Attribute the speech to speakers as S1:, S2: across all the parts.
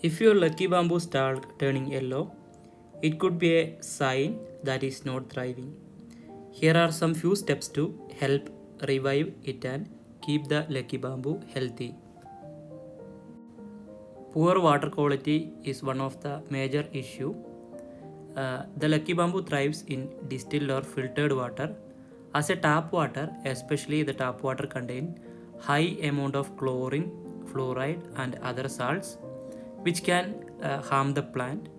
S1: If your lucky bamboo stalk turning yellow, it could be a sign that is not thriving. Here are some few steps to help revive it and keep the lucky bamboo healthy. Poor water quality is one of the major issue. The lucky bamboo thrives in distilled or filtered water. As a tap water, especially the tap water contain high amount of chlorine, fluoride and other salts which can harm the plant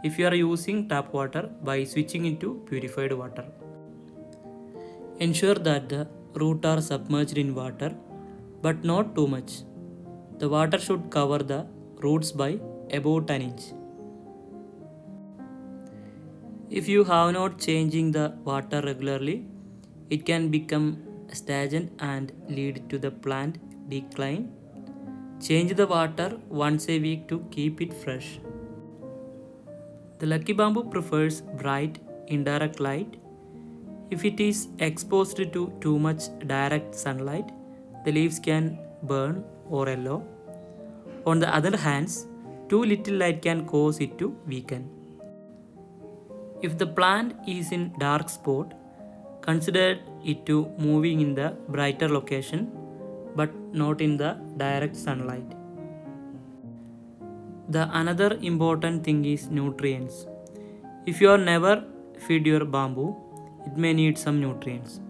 S1: if you are using tap water by switching into purified water. Ensure that the roots are submerged in water but not too much. The water should cover the roots by about an inch. If you have not changing the water regularly, it can become stagnant and lead to the plant decline. Change the water once a week to keep it fresh. The lucky bamboo prefers bright indirect light. If it is exposed to too much direct sunlight, the leaves can burn or yellow. On the other hand, too little light can cause it to weaken. If the plant is in dark spot, consider it to moving in the brighter location but not in the direct sunlight. The another important thing is nutrients. If you are never feed your bamboo, it may need some nutrients.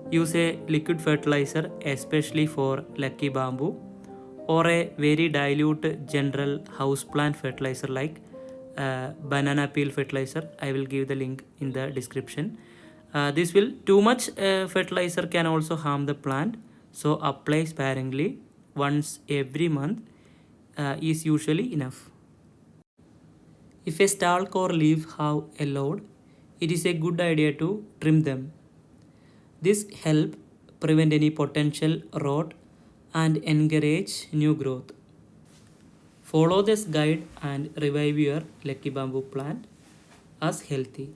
S1: Use a liquid fertilizer especially for lucky bamboo or a very dilute general houseplant fertilizer like banana peel fertilizer. I will give the link in the description. This will too much fertilizer can also harm the plant, so apply sparingly once every month is usually enough. If a stalk or leaf have yellowed, it is a good idea to trim them. This help prevent any potential rot and encourage new growth. Follow this guide and revive your lucky bamboo plant as healthy.